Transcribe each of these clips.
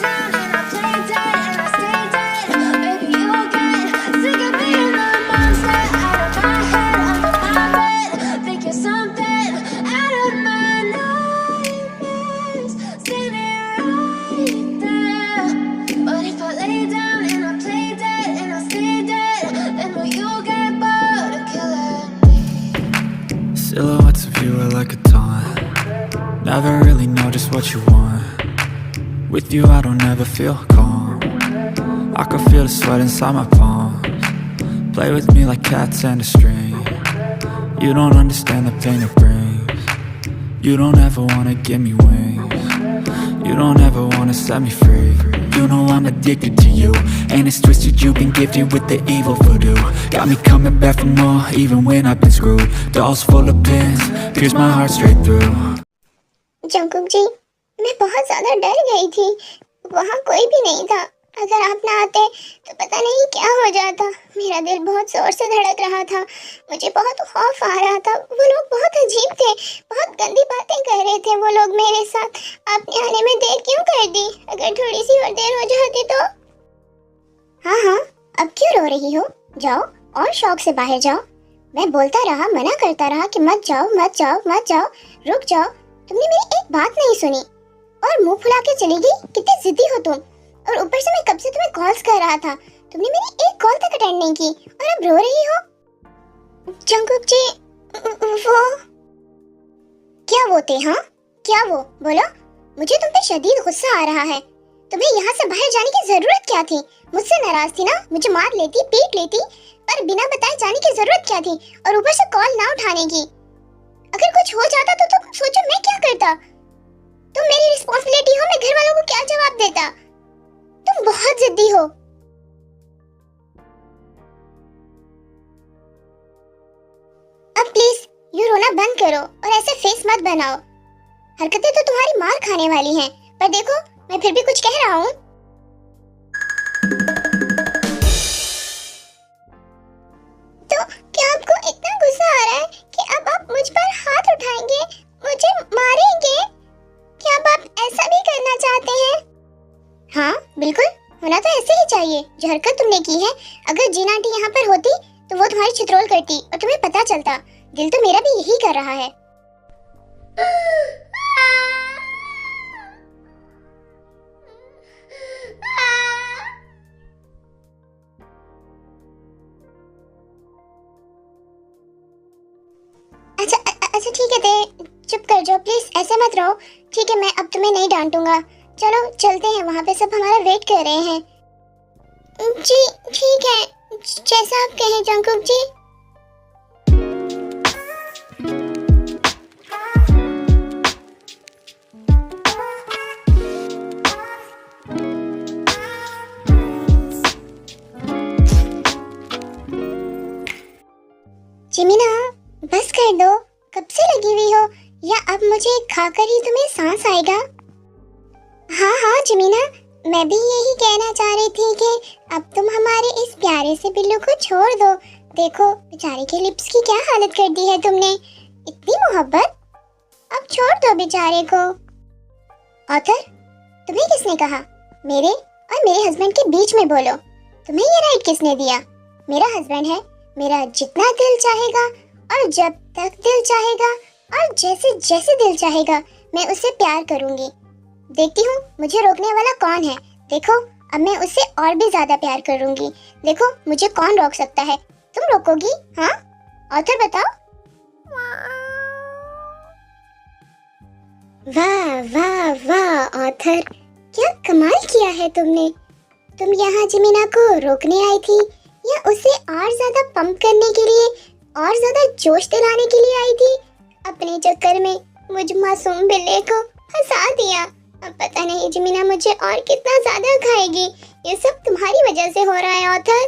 down and I play dead and I stay dead, baby, you'll get sick of being the monster out of my head, under my bed, thinking something out of my nightmares, standing right there. But if I lay down and I play dead and I stay dead, then will you get bored of killing me? Silhouettes of you are like a taunt. Never really know just what you want. With you I don't ever feel calm. I can feel the sweat inside my palms. Play with me like cats and a string. You don't understand the pain it brings. You don't ever wanna give me wings. You don't ever wanna set me free. You know I'm addicted to you, and it's twisted, you've been gifted with the evil voodoo. Got me coming back for more, even when I've been screwed. Dolls full of pins, pierce my heart straight through. Jungkook ji, मैं बहुत ज़्यादा डर गई थी। वहाँ कोई भी नहीं था। अगर आप ना आते तो पता नहीं क्या हो जाता। मेरा दिल बहुत ज़ोर से धड़क रहा था। मुझे बहुत खौफ आ रहा था। वो लोग बहुत अजीब थे, बहुत गंदी बातें कह रहे थे वो लोग मेरे साथ। आपने आने में देर क्यों कर दी? अगर थोड़ी सी और देर हो जाती तो। हाँ हाँ, अब क्यों रो रही हो? जाओ और शौक से बाहर जाओ। मैं बोलता रहा, मना करता रहा कि मत जाओ मत जाओ मत जाओ, रुक जाओ। तुमने मेरी एक बात नहीं सुनी और मुंह फुला के चली गई। कितनी जिद्दी हो तुम। और ऊपर से मैं कब से तुम्हें कॉल्स कर रहा था, तुमने मेरी एक कॉल तक अटेंड नहीं की और अब रो रही हो। जंकुक जी, वो क्या वो थे? हाँ क्या वो? बोलो। मुझे तुम पे शदीद गुस्सा आ रहा है। तुम्हें यहाँ से बाहर जाने की जरूरत क्या थी? मुझसे नाराज थी ना? मुझे मार लेती, पीट लेती, पर बिना बताए जाने की जरूरत क्या थी? और ऊपर से कॉल ना उठाने की। अगर कुछ हो जाता तो तुम सोचो मैं क्या करता? तुम मेरी रिस्पांसिबिलिटी हो, मैं घर वालों को क्या जवाब देता? तुम बहुत जिद्दी हो। अब प्लीज यू रोना बंद करो और ऐसे फेस मत बनाओ। हरकतें तो तुम्हारी मार खाने वाली हैं, पर देखो मैं फिर भी कुछ कह रहा हूँ। तो क्या आपको इतना गुस्सा आ रहा है कि अब आप मुझ पर हाथ उठाएंगे, मुझे मारेंगे? क्या अब आप ऐसा भी करना चाहते हैं? हाँ बिल्कुल, होना तो ऐसे ही चाहिए। जो हरकत तुमने की है, अगर जीना आंटी यहाँ पर होती तो वो तुम्हारी छित्रोल करती और तुम्हें पता चलता। दिल तो मेरा भी यही कर रहा है। अच्छा ठीक है, चुप कर जाओ प्लीज, ऐसे मत रहो। ठीक है, मैं अब तुम्हें नहीं डांटूंगा। चलो चलते हैं, वहाँ पे सब हमारा वेट कर रहे हैं। जी ठीक है, जैसा आप कहें जंकुक जी। जिमीना बस कर दो, कब से लगी हुई हो? या अब मुझे खाकर ही तुम्हें सांस आएगा? हाँ हाँ जिमीना, मैं भी यही कहना चाह रही थी कि अब तुम हमारे इस प्यारे से बिल्लू को छोड़ दो। देखो बेचारे के लिप्स की क्या हालत कर दी है तुमने। इतनी मोहब्बत, अब छोड़ दो बेचारे को। ऑथर, तुम्हें किसने कहा मेरे और मेरे हस्बैंड के बीच में बोलो? तुम्हें ये राइट किसने दिया? मेरा हस्बैंड है, मेरा जितना दिल चाहेगा और जब तक दिल चाहेगा और जैसे जैसे दिल चाहेगा मैं उससे प्यार करूंगी। देखती हूँ मुझे रोकने वाला कौन है। देखो अब मैं उससे और भी ज्यादा प्यार करूंगी। देखो मुझे कौन रोक सकता है? तुम रोकोगी? हाँ ऑथर बताओ। वाह वाह वाह ऑथर, क्या कमाल किया है तुमने। तुम यहाँ जिमीना को रोकने आई थी या उसे और ज्यादा पंप करने के लिए, और ज्यादा जोश दिलाने के लिए आई थी? अपने चक्कर में मुझ मासूम बिल्ले को फंसा दिया। अब पता नहीं जिमीना मुझे और कितना ज्यादा खाएगी। ये सब तुम्हारी वजह से हो रहा है ऑथर।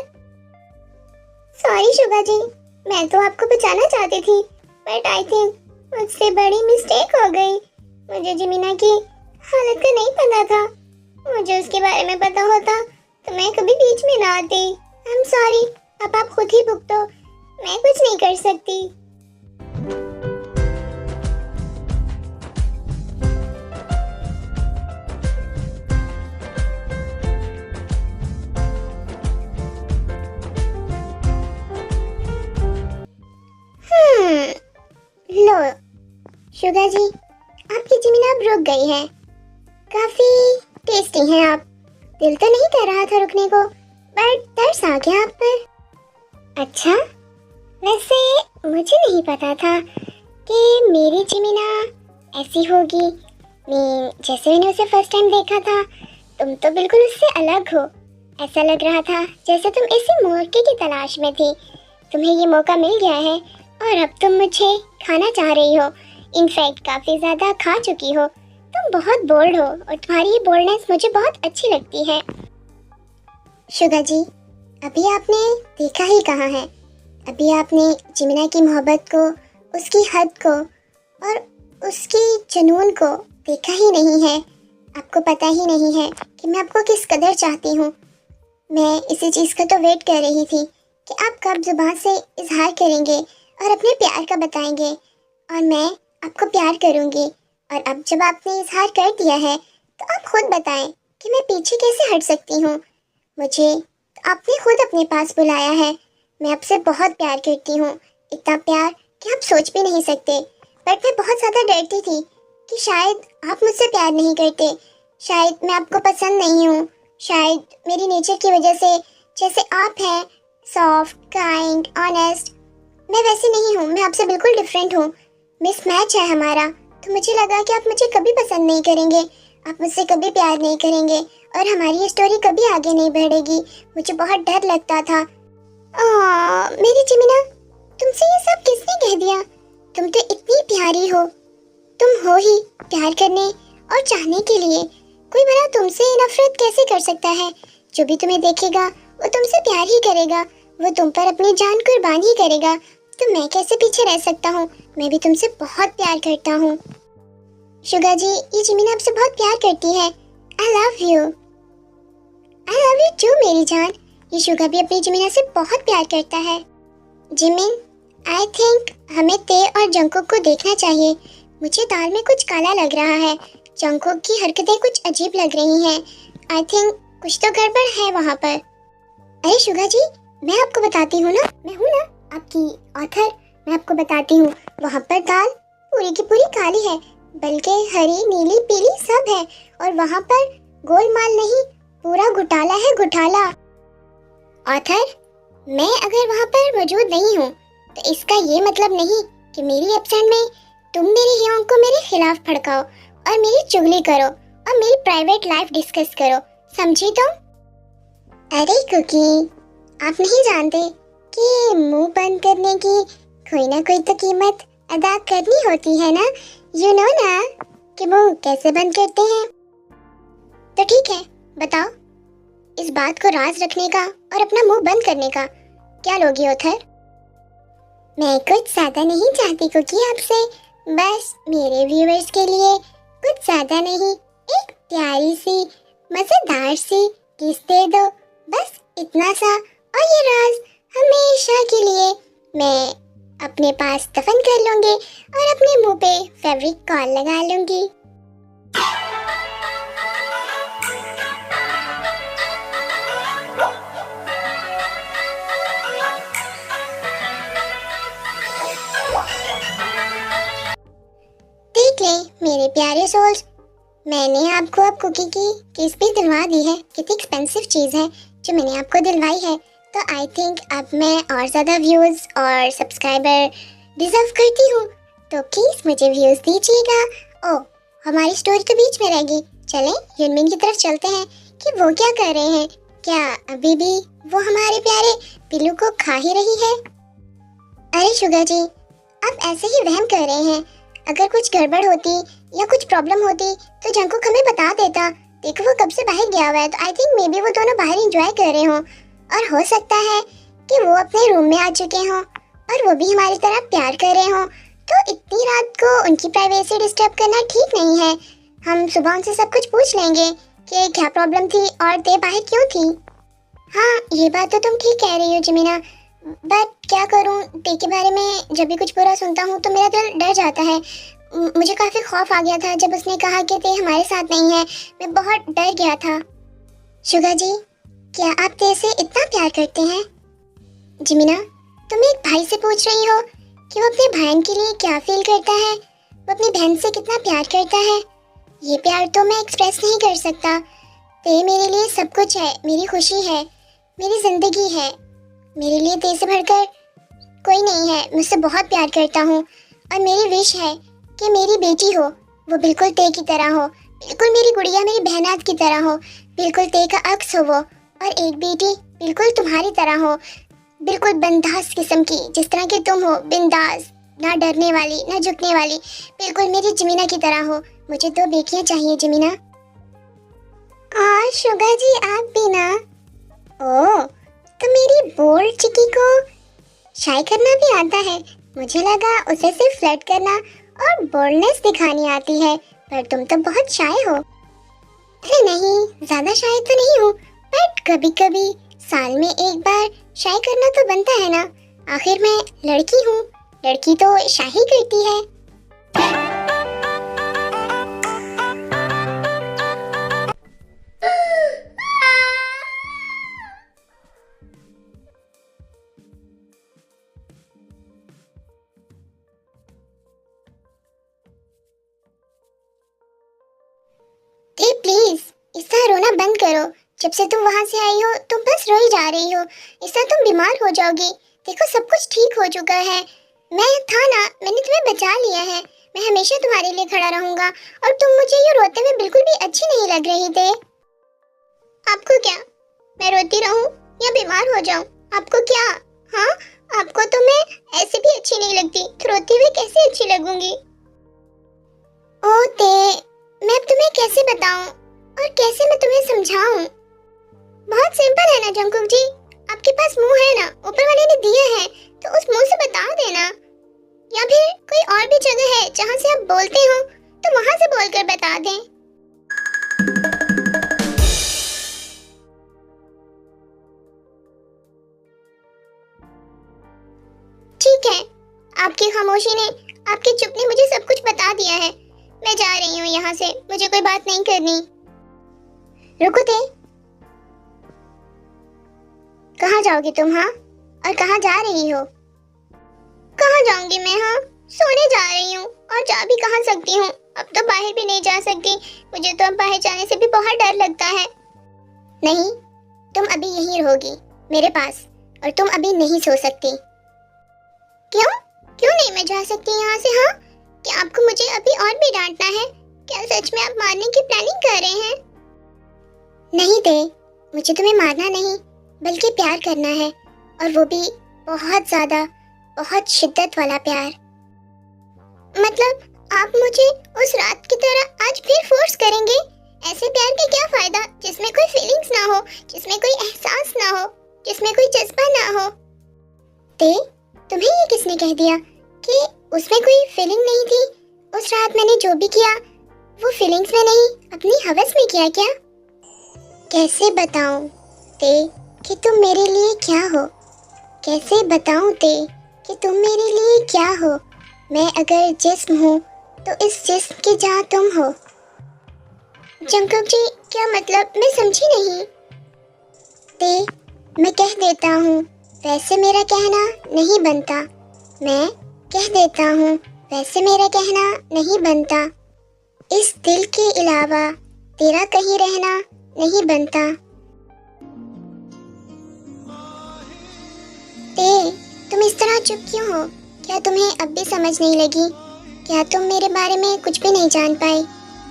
सॉरी शुभा जी, मैं तो आपको बचाना चाहती थी, बट आई थिंक मुझसे बड़ी मिस्टेक हो गई। मुझे जिमीना की हालत का नहीं पता था। मुझे उसके बारे में पता होता तो मैं कभी बीच में ना आती। आई एम सॉरी, अब आप खुद ही भुगतो, मैं कुछ नहीं कर सकती। शुगा जी, आपकी जिमिना अब रुक गई है। काफी टेस्टी हैं आप। दिल तो नहीं कर रहा था रुकने को, बट तरस आ गया आप पर। अच्छा, वैसे मुझे नहीं पता था कि मेरी जिमिना ऐसी होगी। जैसे मैंने उसे फर्स्ट टाइम देखा था, तुम तो बिल्कुल उससे अलग हो। ऐसा लग रहा था जैसे तुम इसी मौके की तलाश में थी। तुम्हें ये मौका मिल गया है और अब तुम मुझे खाना चाह रही हो। इनफैक्ट काफ़ी ज़्यादा खा चुकी हो। तुम बहुत बोल्ड हो और तुम्हारी ये बोल्डनेस मुझे बहुत अच्छी लगती है। शुगा जी, अभी आपने देखा ही कहा है। अभी आपने जिमिना की मोहब्बत को, उसकी हद को और उसकी जुनून को देखा ही नहीं है। आपको पता ही नहीं है कि मैं आपको किस कदर चाहती हूँ। मैं इसी चीज़ का तो वेट कर रही थी कि आप कब ज़ुबान से इजहार करेंगे और अपने प्यार का बताएंगे और मैं आपको प्यार करूँगी। और अब जब आपने इजहार कर दिया है तो आप खुद बताएं कि मैं पीछे कैसे हट सकती हूँ। मुझे आपने खुद अपने पास बुलाया है। मैं आपसे बहुत प्यार करती हूँ, इतना प्यार कि आप सोच भी नहीं सकते। बट मैं बहुत ज़्यादा डरती थी कि शायद आप मुझसे प्यार नहीं करते, शायद मैं आपको पसंद नहीं हूँ, शायद मेरी नेचर की वजह से, जैसे आप हैं सॉफ्ट, काइंड, ऑनेस्ट, मैं वैसे नहीं हूँ। मैं आपसे बिल्कुल डिफरेंट हूँ। मिसमैच है हमारा। तो मुझे लगा कि आप मुझे कभी पसंद नहीं करेंगे, आप मुझसे कभी प्यार नहीं करेंगे और हमारी ये स्टोरी कभी आगे नहीं बढ़ेगी। मुझे बहुत डर लगता था। मेरी जिमिना, तुमसे ये सब किसने कह दिया? तुम तो इतनी प्यारी हो। तुम हो ही प्यार करने और चाहने के लिए। कोई भला तुमसे नफरत कैसे कर सकता है? जो भी तुम्हें देखेगा वो तुमसे प्यार ही करेगा, वो तुम पर अपनी जान कुर्बान ही करेगा। तो मैं कैसे पीछे रह सकता हूँ? मैं भी तुमसे बहुत प्यार करता हूँ। शुगा जी, ये जिमिना आपसे बहुत प्यार करती है। I love you. I love you too मेरी जान। ये शुगा भी अपनी जिमिना से बहुत प्यार करता है। जिमिन, आई थिंक हमें ते और जंकुक को देखना चाहिए। मुझे दाल में कुछ काला लग रहा है। जंकुक की हरकतें कुछ अजीब लग रही हैं। आई थिंक कुछ तो गड़बड़ है वहाँ पर। अरे शुगा जी, मैं आपको बताती हूँ ना, मैं हूँ ना आपकी ऑथर। मैं आपको बताती हूँ, वहाँ पर दाल पूरी की पूरी काली है, बल्कि हरी, नीली, पीली सब है। और वहाँ पर गोलमाल नहीं, पूरा घोटाला है, घोटाला। ऑथर, मैं अगर वहाँ पर मौजूद नहीं हूँ तो इसका ये मतलब नहीं कि मेरी एब्सेंट में तुम मेरे हीरोइन को मेरे खिलाफ भड़काओ और मेरी चुगली करो और मेरी प्राइवेट लाइफ डिस्कस करो, समझी तुम? अरे कुकी, आप नहीं जानते कि मुंह बंद करने की कोई ना कोई तो कीमत अदा करनी होती है ना। यू नो ना कि मुंह कैसे बंद करते हैं। तो ठीक है, बताओ इस बात को राज रखने का और अपना मुंह बंद करने का क्या लोगी ऑथर? मैं कुछ ज्यादा नहीं चाहती कुकी आपसे, बस मेरे व्यूअर्स के लिए कुछ ज्यादा नहीं, एक प्यारी सी मजेदार सी किस दे दो, बस इतना सा। और ये राज हमेशा के लिए मैं अपने पास दफन कर लूंगी और अपने मुंह पे फेवरिक कॉल लगा लूंगी। देख ले मेरे प्यारे सोल्स, मैंने आपको अब कुकी की किस भी दिलवा दी है। कितनी एक्सपेंसिव चीज़ है जो मैंने आपको दिलवाई है। तो आई थिंक अब मैं और ज़्यादा व्यूज़ और सब्सक्राइबर डिजर्व करती हूँ। तो प्लीज़ मुझे व्यूज़ दीजिएगा। ओह, हमारी स्टोरी तो बीच में रहेगी। चलें यूनमिन की तरफ चलते हैं कि वो क्या कर रहे हैं। क्या अभी भी वो हमारे प्यारे पिल्लू को खा ही रही है? अरे शुगा जी, आप ऐसे ही वहम कर रहे हैं। अगर कुछ गड़बड़ होती या कुछ प्रॉब्लम होती तो जंकुक हमें बता देता। देखो वो कब से बाहर गया हुआ है, तो आई थिंक मे बी वो दोनों बाहर एंजॉय कर रहे हों। और हो सकता है कि वो अपने रूम में आ चुके हों और वो भी हमारी तरह प्यार कर रहे हों। तो इतनी रात को उनकी प्राइवेसी डिस्टर्ब करना ठीक नहीं है। हम सुबह उनसे सब कुछ पूछ लेंगे कि क्या प्रॉब्लम थी और ते बाहर क्यों थी। हाँ, ये बात तो तुम ठीक कह रही हो जिमिना, बट क्या करूँ, ते के बारे में जब भी कुछ बुरा सुनता हूँ तो मेरा दिल डर जाता है। मुझे काफ़ी खौफ आ गया था जब उसने कहा कि ते हमारे साथ नहीं है। मैं बहुत डर गया था। शुगा जी, क्या आप ते से इतना प्यार करते हैं? जिमिना, तुम एक भाई से पूछ रही हो कि वो अपने बहन के लिए क्या फील करता है। वो अपनी बहन से कितना प्यार करता है। ये प्यार तो मैं एक्सप्रेस नहीं कर सकता। ते मेरे लिए सब कुछ है, मेरी खुशी है, मेरी जिंदगी है। मेरे लिए ते से बढ़कर कोई नहीं है। मुझसे बहुत प्यार करता हूँ और मेरी विश है कि मेरी बेटी हो वो बिल्कुल ते की तरह हो, बिल्कुल मेरी गुड़िया मेरी बहनात की तरह हो, बिल्कुल ते का अक्स हो वो। और एक बेटी बिल्कुल तुम्हारी तरह हो, बिल्कुल बिंदास किस्म की, जिस तरह की तुम हो, बिंदास, ना डरने वाली ना झुकने वाली, बिल्कुल मेरी जमीना की तरह हो। मुझे 2 बेटियां चाहिए जमीना। और शुगा जी आप भी ना? ओह, तो मेरी बोल्ड चिकी को शाय करना भी आता है। मुझे लगा उसे सिर्फ फ्लर्ट करना और बोल्डनेस दिखानी आती है, पर तुम तो बहुत शाय हो। अरे नहीं, ज्यादा शाय तो नहीं हूँ, बट कभी कभी साल में एक बार शाय करना तो बनता है ना। आखिर मैं लड़की हूँ, लड़की तो शाही करती है। प्लीज इस रोना बंद करो। जब से तुम वहाँ से आई हो तुम बस रोई जा रही हो। इससे तुम बीमार हो जाओगी। देखो सब कुछ ठीक हो चुका है। मैं था ना, मैंने तुम्हें बचा लिया है। मैं हमेशा तुम्हारे लिए खड़ा रहूंगा और तुम मुझे ये रोते हुए बिल्कुल भी अच्छी नहीं लग रही थे। आपको क्या, मैं रोती रहूं या बीमार हो जाऊं? आपको क्या? हाँ, आपको तो मैं ऐसे भी अच्छी नहीं लगती, तो रोते हुए कैसे अच्छी लगूंगी? ओ ते, मैं अब तुम्हें कैसे बताऊं और कैसे मैं तुम्हें समझाऊं? बहुत सिंपल है ना जंकुक जी, आपके पास मुंह है ना, ऊपर वाले ने दिया है, तो उस मुंह से बता देना। या फिर कोई और भी जगह है जहां से आप बोलते हो तो वहां से बोलकर बता दें। ठीक है, आपकी खामोशी ने, आपकी चुप ने मुझे सब कुछ बता दिया है। मैं जा रही हूँ यहाँ से, मुझे कोई बात नहीं करनी। रुको ते, कहाँ जाओगी तुम? हाँ, और कहाँ जा रही हो? कहाँ जाऊंगी मैं? हाँ, सोने जा रही हूँ, और जा भी कहाँ सकती हूँ। अब तो बाहर भी नहीं जा सकती, मुझे तो अब बाहर जाने से भी बहुत डर लगता है। नहीं, तुम अभी यहीं रहोगी मेरे पास, और तुम अभी नहीं सो सकती। क्यों? क्यों नहीं मैं जा सकती यहाँ से? हाँ, क्या आपको मुझे अभी और भी डांटना है? क्या सच में आप मारने की प्लानिंग कर रहे हैं? नहीं ते, मुझे तुम्हें मारना नहीं बल्कि प्यार करना है, और वो भी बहुत ज्यादा, बहुत शिद्दत वाला प्यार। मतलब आप मुझे उस रात की तरह आज फिर फोर्स करेंगे? ऐसे प्यार का क्या फायदा जिसमें कोई फीलिंग्स ना हो, जिसमें कोई एहसास ना हो, जिसमें कोई जज्बा ना हो? ते, तुम्हें ये किसने कह दिया कि उसमें कोई फीलिंग नहीं थी? उस रात मैंने जो भी किया वो फीलिंग्स में नहीं, अपनी हवस में किया क्या? कैसे बताऊं ते कि तुम मेरे लिए क्या हो? कैसे बताऊं ते कि तुम मेरे लिए क्या हो? मैं अगर जिस्म हूँ तो इस जिस्म की जहाँ तुम हो। जंकुक जी, क्या मतलब? मैं समझी नहीं। ते, मैं कह देता हूँ, वैसे मेरा कहना नहीं बनता। मैं कह देता हूँ, वैसे मेरा कहना नहीं बनता। इस दिल के अलावा तेरा कहीं रहना नहीं बनता। ते, तुम इस तरह चुप क्यों हो? क्या तुम्हें अब भी समझ नहीं लगी? क्या तुम मेरे बारे में कुछ भी नहीं जान पाई?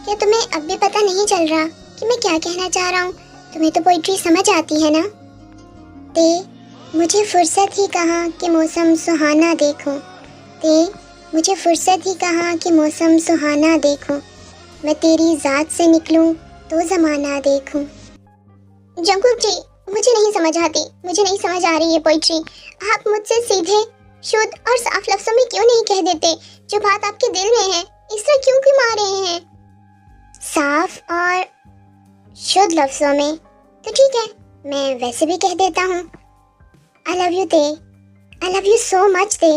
क्या तुम्हें अब भी पता नहीं चल रहा कि मैं क्या कहना चाह रहा हूँ? तुम्हें तो पोइट्री समझ आती है ना? ते, मुझे फुर्सत ही कहाँ कि मौसम सुहाना देखूं। ते, मुझे फुर्सत ही कहाँ कि मौसम सुहाना देखूं। मैं तेरी ज़ात से निकलूं तो ज़माना देखूं। जंकुक जी, मुझे नहीं समझ आती, मुझे नहीं समझ आ रही है पोइट्री। आप मुझसे सीधे, शुद्ध और साफ लफ्ज़ों में क्यों नहीं कह देते जो बात आपके दिल में है? इस तरह क्यों घुमा रहे हैं? साफ और शुद्ध लफ्ज़ों में तो ठीक है, मैं वैसे भी कह देता हूँ। आई लव यू ते, आई लव यू सो मच ते।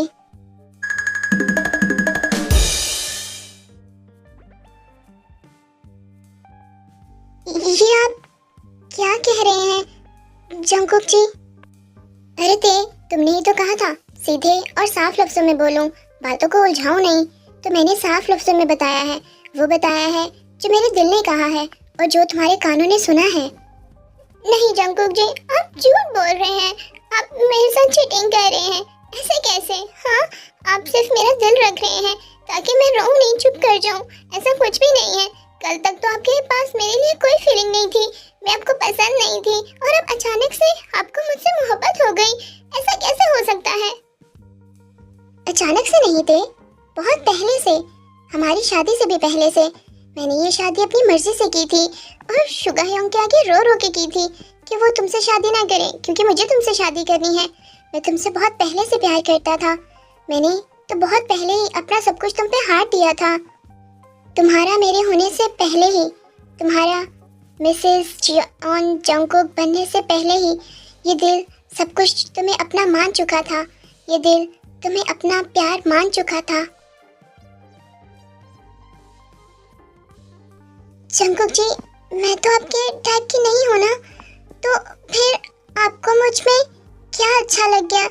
ये आप क्या कह रहे हैं जंकुक जी? अरे ते, तुमने ही तो कहा था सीधे और साफ लफ्जों में बोलूं, बातों को उलझाऊं नहीं। तो मैंने साफ लफ्ज़ों में बताया है। वो बताया है जो मेरे दिल ने कहा है और जो तुम्हारे कानों ने सुना है। नहीं जंगकुक जी, आप झूठ बोल रहे हैं। आप मेरे साथ चीटिंग कर रहे हैं। ऐसे कैसे? हाँ, आप सिर्फ मेरा दिल रख रहे हैं ताकि मैं रहूं नहीं, चुप कर जाऊं। ऐसा कुछ भी नहीं है। कल तक तो आपके पास मेरे लिए कोई फीलिंग नहीं थी, मैं आपको पसंद नहीं थी, और अब अचानक से आपको मुझसे मोहब्बत हो गई। ऐसा कैसे हो सकता है? अचानक से नहीं थे, बहुत पहले से, हमारी शादी से भी पहले से। मैंने ये शादी अपनी मर्जी से की थी और शुगायोंग के आगे रो रो के की थी कि वो तुमसे शादी ना करें, क्योंकि मुझे तुमसे शादी करनी है। मैं तुमसे बहुत पहले से प्यार करता था। मैंने तो बहुत पहले ही अपना सब कुछ तुम पे हाथ दिया था। तुम्हारा मेरे होने से पहले ही, तुम्हारा मिसेस जियोन जंगकुक बनने से पहले ही ये दिल सब कुछ तुम्हें अपना मान चुका था। ये दिल तुम्हें अपना प्यार मान चुका था। जंगकुक जी, मैं तो आपके टाइप की नहीं हूँ ना, तो फिर आपको मुझ में क्या अच्छा लग गया?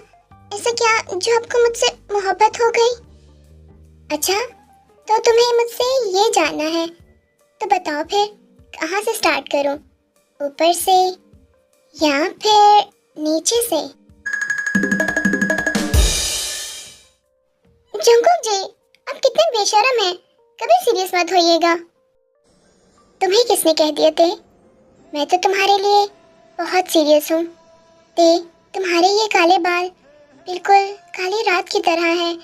ऐसा क्या जो आपको मुझसे मोहब्बत हो गई? अच्छा, तो तुम्हें मुझसे ये जानना है, तो बताओ फिर कहाँ से स्टार्ट करूँ? ऊपर से या फिर नीचे से? जंगकुक जी, आप कितने बेशर्म हैं। कभी सीरियस मत होइएगा। तुम्हें किसने कह दिए थे? मैं तो तुम्हारे लिए बहुत सीरियस हूँ। तुम्हारे ये काले बाल बिल्कुल काली रात की तरह हैं।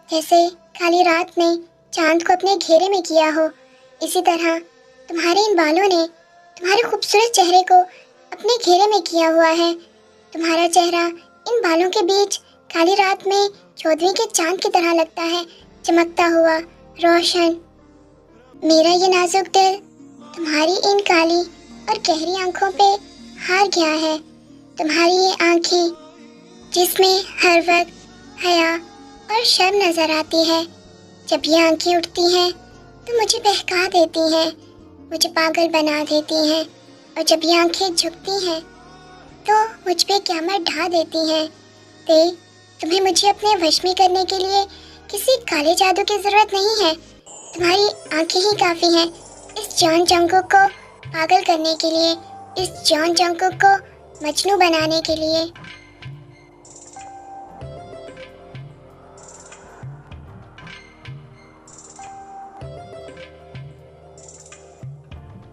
जैसे काली रात ने चांद को अपने घेरे में किया हो, इसी तरह तुम्हारे इन बालों ने तुम्हारे खूबसूरत चेहरे को अपने घेरे में किया हुआ है। तुम्हारा चेहरा इन बालों के बीच काली रात में चौदहवीं के चांद की तरह लगता है, चमकता हुआ, रोशन। मेरा ये नाजुक दिल तुम्हारी इन काली और गहरी आंखों पे हार गया है। तुम्हारी ये आंखें जिसमें हर वक्त हया और शर्म नजर आती है। जब ये आंखें उठती हैं तो मुझे बहका देती हैं, मुझे पागल बना देती हैं, और जब ये आंखें झुकती हैं तो मुझ पे क़यामत ढा देती हैं। तुम्हें मुझे अपने वश में करने के लिए किसी काले जादू की ज़रूरत नहीं है। तुम्हारी आंखें ही काफ़ी हैं इस जॉन जंगकुक को पागल करने के लिए, इस जॉन जंगकुक को मजनू बनाने के लिए।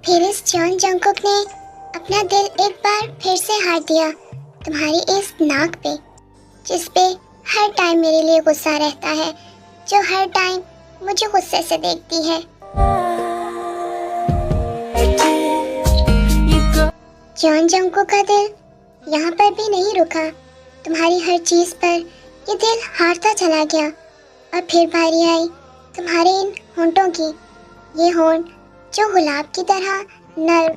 फिर इस जॉन जंगकुक ने अपना दिल एक बार फिर से हार दिया तुम्हारी इस नाक पे, जिस पे हर टाइम मेरे लिए गुस्सा रहता है, जो हर टाइम मुझे गुस्से से देखती है। जॉन जंगकुक का दिल यहाँ पर भी नहीं रुका। तुम्हारी हर चीज़ पर ये दिल हारता चला गया, और फिर बारी आई तुम्हारे इन होंठों की। ये होंठ जो गुलाब की तरह नर्म,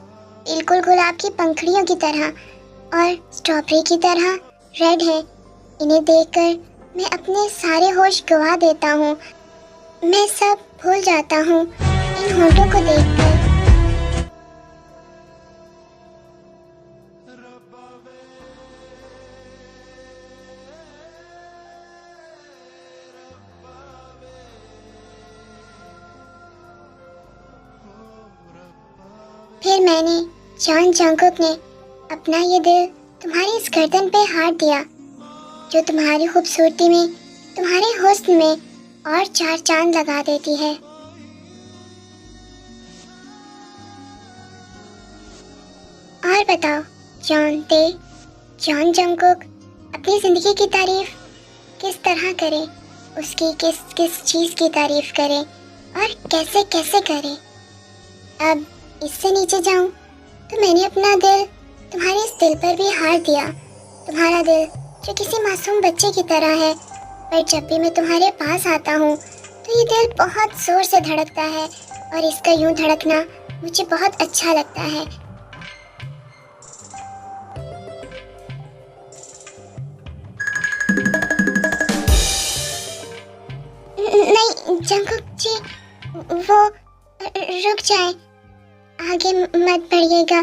बिल्कुल गुलाब की पंखुड़ियों की तरह और स्ट्रॉबेरी की तरह रेड है। इन्हें देखकर मैं अपने सारे होश गवा देता हूँ। मैं सब भूल जाता हूँ इन होंठों को देखकर। फिर मैंने जॉन जंगकुक ने अपना ये दिल तुम्हारी इस गर्दन पे हार दिया, जो तुम्हारी खूबसूरती में, तुम्हारे हुस्न में और चार चांद लगा देती है। और बताओ जॉन जंगकुक अपनी ज़िंदगी की तारीफ किस तरह करे, उसकी किस किस चीज़ की तारीफ करे और कैसे कैसे करे। अब इससे नीचे जाऊं तो मैंने अपना दिल तुम्हारे इस दिल पर भी हार दिया। तुम्हारा दिल जो किसी मासूम बच्चे की तरह है, पर जब भी मैं तुम्हारे पास आता हूँ तो ये दिल बहुत ज़ोर से धड़कता है, और इसका यूं धड़कना मुझे बहुत अच्छा लगता है। नहीं जंगकुक जी, वो रुक जाए, आगे मत बढ़िएगा,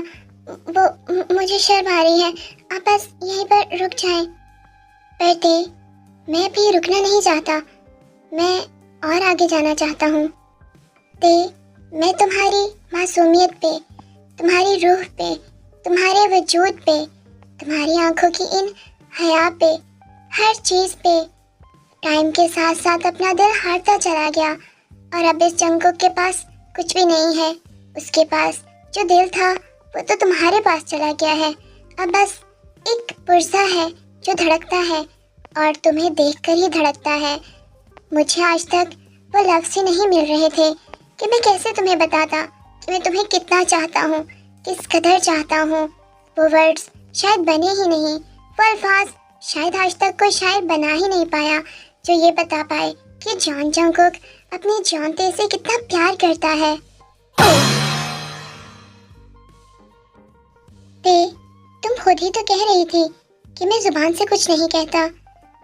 वो मुझे शर्म आ रही है। आप बस यहीं पर रुक जाएं। पर मैं भी रुकना नहीं चाहता। मैं और आगे जाना चाहता हूँ। ते मैं तुम्हारी मासूमियत पे, तुम्हारी रूह पे, तुम्हारे वजूद पे, तुम्हारी आंखों की इन हया पे, हर चीज़ पे टाइम के साथ साथ अपना दिल हारता चला गया। और अब इस जंगकुक के पास कुछ भी नहीं है। उसके पास जो दिल था वो तो तुम्हारे पास चला गया है। अब बस एक पुर्जा है जो धड़कता है और तुम्हें देखकर ही धड़कता है। मुझे आज तक वो लफ्ज़ ही नहीं मिल रहे थे कि मैं कैसे तुम्हें बताता कि मैं तुम्हें कितना चाहता हूँ, किस कदर चाहता हूँ। वो वर्ड्स शायद बने ही नहीं, वो अल्फाज शायद आज तक कोई शायर बना ही नहीं पाया जो ये बता पाए कि जॉन जंगकुक अपनी जॉनते से कितना प्यार करता है। ते, तुम खुद ही तो कह रही थी कि मैं जुबान से कुछ नहीं कहता।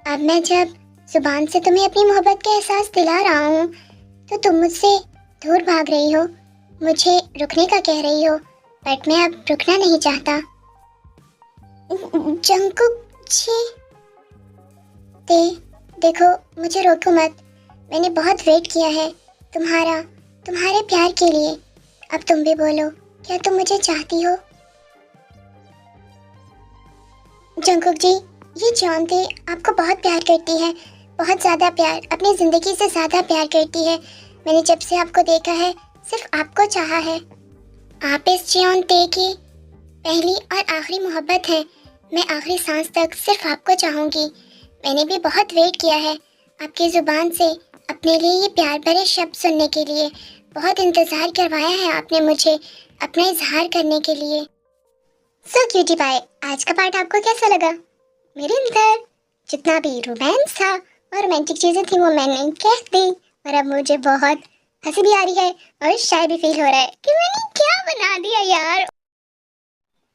अब मैं जब जुबान से तुम्हें अपनी मोहब्बत का एहसास दिला रहा हूँ तो तुम मुझसे दूर भाग रही हो, मुझे रुकने का कह रही हो, बट मैं अब रुकना नहीं चाहता। जंगकुक जी, ते देखो, मुझे रोको मत। मैंने बहुत वेट किया है तुम्हारे प्यार के लिए। अब तुम भी बोलो, क्या तुम मुझे चाहती हो? जंगकुक जी, ये जॉनते आपको बहुत प्यार करती है, बहुत ज़्यादा प्यार, अपनी ज़िंदगी से ज़्यादा प्यार करती है। मैंने जब से आपको देखा है सिर्फ आपको चाहा है। आप इस जॉनते की पहली और आखिरी मोहब्बत है। मैं आखिरी सांस तक सिर्फ आपको चाहूँगी। मैंने भी बहुत वेट किया है आपकी ज़ुबान से अपने लिए ये प्यार भरे शब्द सुनने के लिए। बहुत इंतज़ार करवाया है आपने मुझे अपना इजहार करने के लिए। सो क्यूटी पाई, आज का पार्ट आपको कैसा लगा? मेरे अंदर जितना भी रोमांस था और रोमांटिक चीज़ें थी वो मैंने कह दी और अब मुझे बहुत हंसी भी आ रही है और शाय भी फील हो रहा है कि मैंने क्या बना दिया यार।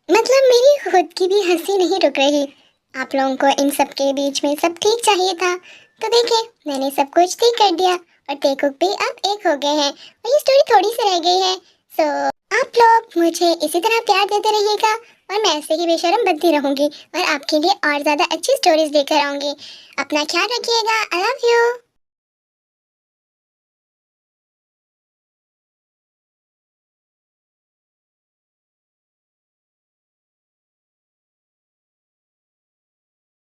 मतलब मेरी खुद की भी हंसी नहीं रुक रही। आप लोगों को इन सब के बीच में सब ठीक चाहिए था, तो देखिए मैंने सब कुछ ठीक कर दिया और टेकुक भी अब एक हो गए हैं और ये स्टोरी थोड़ी सी रह गई है। सो आप लोग मुझे इसी तरह प्यार देते रहिएगा और मैं ऐसे ही बेशर्म बनती रहूँगी और आपके लिए और ज़्यादा अच्छी स्टोरीज लेकर आऊँगी। अपना ख्याल रखिएगा। आई लव यू।